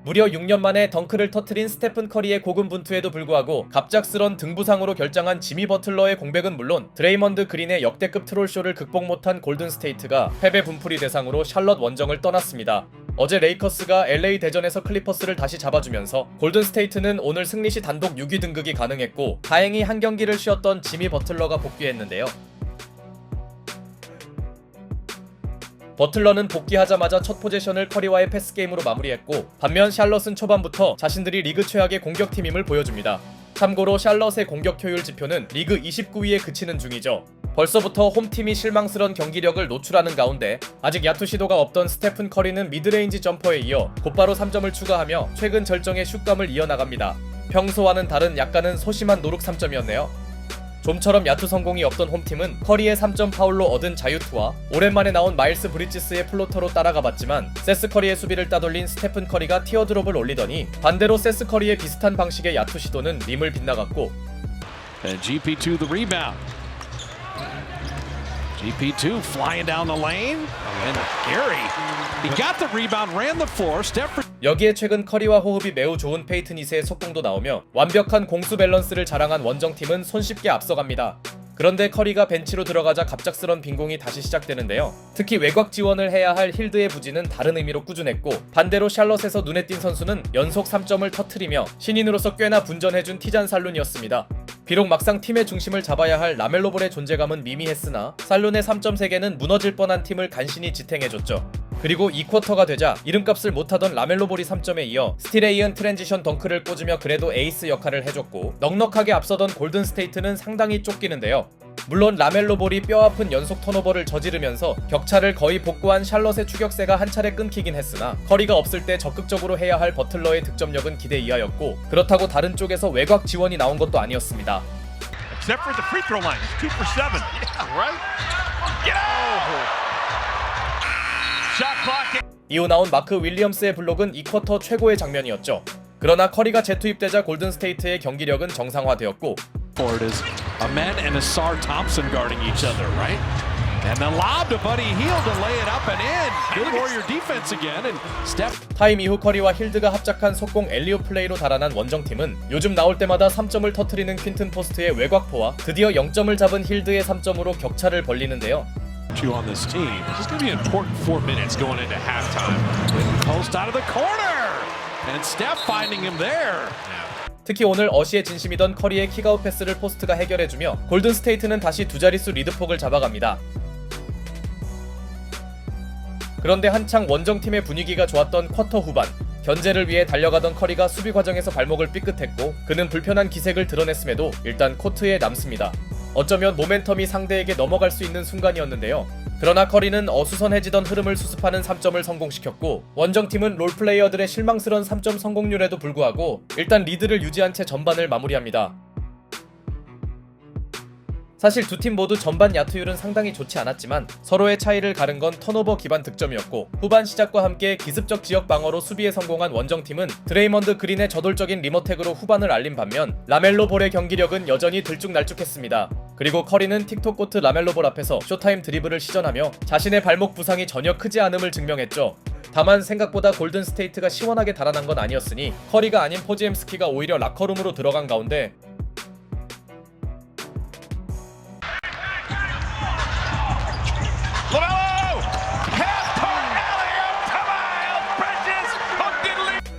무려 6년 만에 덩크를 터트린 스테픈 커리의 고군분투에도 불구하고 갑작스런 등부상으로 결장한 지미 버틀러의 공백은 물론 드레이먼드 그린의 역대급 트롤쇼를 극복 못한 골든스테이트가 패배 분풀이 대상으로 샬럿 원정을 떠났습니다. 어제 레이커스가 LA 대전에서 클리퍼스를 다시 잡아주면서 골든스테이트는 오늘 승리 시 단독 6위 등극이 가능했고 다행히 한 경기를 쉬었던 지미 버틀러가 복귀했는데요. 버틀러는 복귀하자마자 첫 포제션을 커리와의 패스게임으로 마무리했고 반면 샬럿은 초반부터 자신들이 리그 최악의 공격팀임을 보여줍니다. 참고로 샬럿의 공격 효율 지표는 리그 29위에 그치는 중이죠. 벌써부터 홈팀이 실망스런 경기력을 노출하는 가운데 아직 야투 시도가 없던 스테픈 커리는 미드레인지 점퍼에 이어 곧바로 3점을 추가하며 최근 절정의 슛감을 이어나갑니다. 평소와는 다른 약간은 소심한 노룩 3점이었네요. 좀처럼 야투 성공이 없던 홈팀은 커리의 3점 파울로 얻은 자유투와 오랜만에 나온 마일스 브리지스의 플로터로 따라가봤지만 세스 커리의 수비를 따돌린 스테픈 커리가 티어드롭을 올리더니 반대로 세스 커리의 비슷한 방식의 야투 시도는 림을 빗나갔고 GP2 the rebound. GP2 flying down the lane. And Gary, he got the rebound, ran the floor. 여기에 최근 커리와 호흡이 매우 좋은 페이튼 이세의 속공도 나오며 완벽한 공수 밸런스를 자랑한 원정팀은 손쉽게 앞서갑니다. 그런데 커리가 벤치로 들어가자 갑작스런 빈공이 다시 시작되는데요. 특히 외곽 지원을 해야 할 힐드의 부진은 다른 의미로 꾸준했고 반대로 샬럿에서 눈에 띈 선수는 연속 3점을 터트리며 신인으로서 꽤나 분전해준 티잔 살룬이었습니다. 비록 막상 팀의 중심을 잡아야 할 라멜로 볼의 존재감은 미미했으나 살룬의 3점 세개는 무너질 뻔한 팀을 간신히 지탱해줬죠. 그리고 2쿼터가 되자 이름값을 못하던 라멜로 볼이 3점에 이어 스틸에 이은 트랜지션 덩크를 꽂으며 그래도 에이스 역할을 해줬고 넉넉하게 앞서던 골든스테이트는 상당히 쫓기는데요. 물론 라멜로 볼이 뼈아픈 연속 턴오버를 저지르면서 격차를 거의 복구한 샬럿의 추격세가 한 차례 끊기긴 했으나 커리가 없을 때 적극적으로 해야 할 버틀러의 득점력은 기대 이하였고 그렇다고 다른 쪽에서 외곽 지원이 나온 것도 아니었습니다. Except for the free throw line, it's 2 for 7. Yeah, right? Get out! Shot clock. 이후 나온 마크 윌리엄스의 블록은 2쿼터 최고의 장면이었죠. 그러나 커리가 재투입되자 골든스테이트의 경기력은 정상화되었고 Forward is Ahmed and Asar Thompson guarding each other, right? And the lob to Buddy Hield to lay it up and in. Good Warrior defense again and Steph. 타임 이후 커리와 힐드가 합작한 속공 엘리오 플레이로 달아난 원정팀은 요즘 나올 때마다 3점을 터트리는 퀸튼 포스트의 외곽포와 드디어 0점을 잡은 힐드의 3점으로 격차를 벌리는데요. On this team. This is going to be an important 4 minutes going into halftime. Post out of the corner, and Steph finding him there. 특히 오늘 어시의 진심이던 커리의 킥아웃 패스를 포스트가 해결해주며 골든스테이트는 다시 두 자릿수 리드폭을 잡아갑니다. 그런데 한창 원정팀의 분위기가 좋았던 쿼터 후반 견제를 위해 달려가던 커리가 수비 과정에서 발목을 삐끗했고 그는 불편한 기색을 드러냈음에도 일단 코트에 남습니다. 어쩌면 모멘텀이 상대에게 넘어갈 수 있는 순간이었는데요. 그러나 커리는 어수선해지던 흐름을 수습하는 3점을 성공시켰고 원정팀은 롤플레이어들의 실망스런 3점 성공률에도 불구하고 일단 리드를 유지한 채 전반을 마무리합니다. 사실 두 팀 모두 전반 야투율은 상당히 좋지 않았지만 서로의 차이를 가른 건 턴오버 기반 득점이었고 후반 시작과 함께 기습적 지역 방어로 수비에 성공한 원정팀은 드레이먼드 그린의 저돌적인 리머택으로 후반을 알린 반면 라멜로 볼의 경기력은 여전히 들쭉날쭉했습니다. 그리고 커리는 틱톡 코트 라멜로 볼 앞에서 쇼타임 드리블을 시전하며 자신의 발목 부상이 전혀 크지 않음을 증명했죠. 다만 생각보다 골든스테이트가 시원하게 달아난 건 아니었으니 커리가 아닌 포지엠스키가 오히려 라커룸으로 들어간 가운데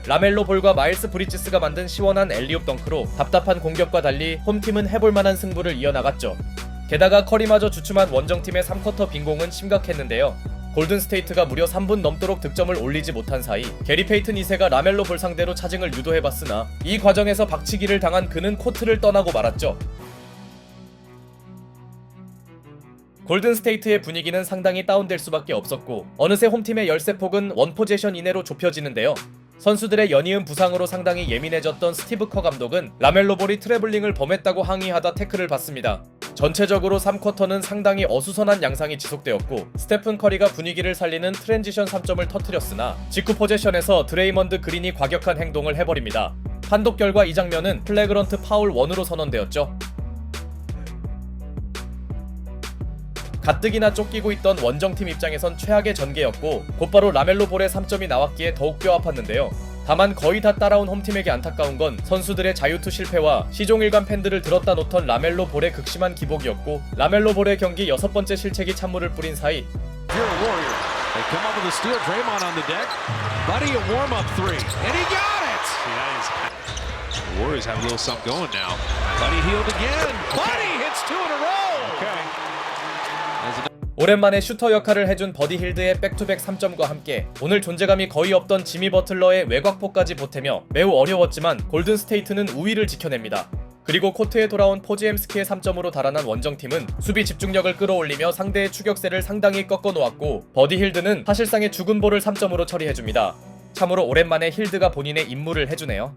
라멜로 볼과 마일스 브리지스가 만든 시원한 엘리옵 덩크로 답답한 공격과 달리 홈팀은 해볼만한 승부를 이어나갔죠. 게다가 커리마저 주춤한 원정팀의 3쿼터 빈공은 심각했는데요. 골든스테이트가 무려 3분 넘도록 득점을 올리지 못한 사이 게리 페이튼 2세가 라멜로 볼 상대로 차징을 유도해봤으나 이 과정에서 박치기를 당한 그는 코트를 떠나고 말았죠. 골든스테이트의 분위기는 상당히 다운될 수밖에 없었고 어느새 홈팀의 열세폭은 원포제션 이내로 좁혀지는데요. 선수들의 연이은 부상으로 상당히 예민해졌던 스티브 커 감독은 라멜로 볼이 트래블링을 범했다고 항의하다 태클을 받습니다. 전체적으로 3쿼터는 상당히 어수선한 양상이 지속되었고 스테픈 커리가 분위기를 살리는 트랜지션 3점을 터뜨렸으나 직후 포제션에서 드레이먼드 그린이 과격한 행동을 해버립니다. 판독 결과 이 장면은 플래그런트 파울 1으로 선언되었죠. 가뜩이나 쫓기고 있던 원정팀 입장에선 최악의 전개였고 곧바로 라멜로 볼의 3점이 나왔기에 더욱 뼈아팠는데요. 다만 거의 다 따라온 홈팀에게 안타까운 건 선수들의 자유투 실패와 시종일관 팬들을 들었다 놓던 라멜로 볼의 극심한 기복이었고, 라멜로 볼의 경기 6번째 실책이 찬물을 뿌린 사이 If you're a Warrior, they come up with a steal. Draymond on the deck. Buddy, a warm-up three, and he got it. The Warriors have a little something going now. Buddy Hield again. Buddy hits 2 in a row. Okay. 오랜만에 슈터 역할을 해준 버디 힐드의 백투백 3점과 함께 오늘 존재감이 거의 없던 지미 버틀러의 외곽포까지 보태며 매우 어려웠지만 골든 스테이트는 우위를 지켜냅니다. 그리고 코트에 돌아온 포지엠스키의 3점으로 달아난 원정팀은 수비 집중력을 끌어올리며 상대의 추격세를 상당히 꺾어놓았고, 버디 힐드는 사실상의 죽은 볼을 3점으로 처리해줍니다. 참으로 오랜만에 힐드가 본인의 임무를 해주네요.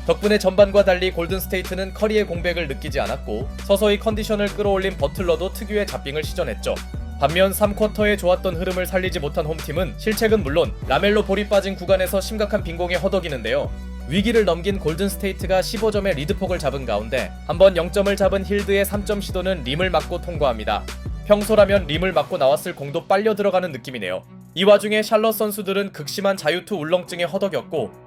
덕분에 전반과 달리 골든스테이트는 커리의 공백을 느끼지 않았고, 서서히 컨디션을 끌어올린 버틀러도 특유의 잡빙을 시전했죠. 반면 3쿼터에 좋았던 흐름을 살리지 못한 홈팀은 실책은 물론 라멜로 볼이 빠진 구간에서 심각한 빈공에 허덕이는데요. 위기를 넘긴 골든스테이트가 15점의 리드폭을 잡은 가운데 한번 0점을 잡은 힐드의 3점 시도는 림을 맞고 통과합니다. 평소라면 림을 맞고 나왔을 공도 빨려 들어가는 느낌이네요. 이 와중에 샬럿 선수들은 극심한 자유투 울렁증에 허덕였고,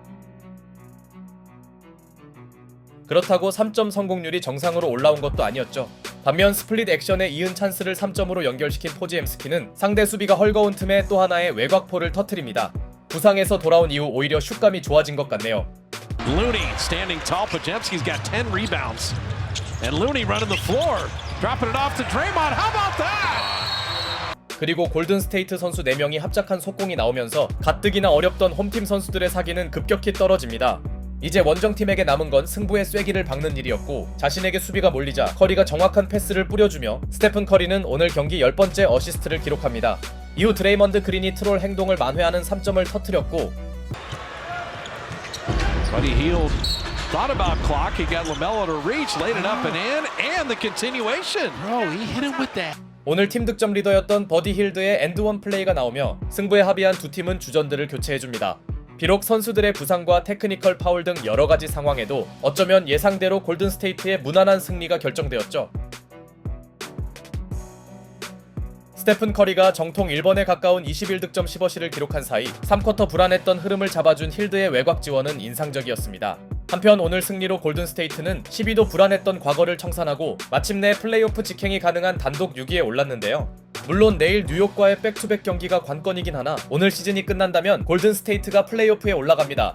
그렇다고 3점 성공률이 정상으로 올라온 것도 아니었죠. 반면 스플릿 액션에 이은 찬스를 3점으로 연결시킨 포지엠스키는 상대 수비가 헐거운 틈에 또 하나의 외곽포를 터뜨립니다. 부상에서 돌아온 이후 오히려 슛감이 좋아진 것 같네요. Looney standing tall. Podziemski's got 10 rebounds. And Looney running the floor. Dropping it off to Draymond. How about that? 그리고 골든스테이트 선수 4명이 합작한 속공이 나오면서 가뜩이나 어렵던 홈팀 선수들의 사기는 급격히 떨어집니다. 이제 원정팀에게 남은 건 승부의 쐐기를 박는 일이었고, 자신에게 수비가 몰리자 커리가 정확한 패스를 뿌려주며 스테픈 커리는 오늘 경기 10번째 어시스트를 기록합니다. 이후 드레이먼드 그린이 트롤 행동을 만회하는 3점을 터뜨렸고, Buddy Hield thought about clock. He got LaMelo to reach, laid it up and the continuation. Bro, he hit him with that. 오늘 팀 득점 리더였던 버디 힐드의 엔드원 플레이가 나오며 승부에 합의한 두 팀은 주전들을 교체해줍니다. 비록 선수들의 부상과 테크니컬 파울 등 여러가지 상황에도 어쩌면 예상대로 골든스테이트의 무난한 승리가 결정되었죠. 스테픈 커리가 정통 1번에 가까운 21득점 10어시를 기록한 사이 3쿼터 불안했던 흐름을 잡아준 힐드의 외곽 지원은 인상적이었습니다. 한편 오늘 승리로 골든스테이트는 12도 불안했던 과거를 청산하고 마침내 플레이오프 직행이 가능한 단독 6위에 올랐는데요. 물론 내일 뉴욕과의 백투백 경기가 관건이긴 하나 오늘 시즌이 끝난다면 골든스테이트가 플레이오프에 올라갑니다.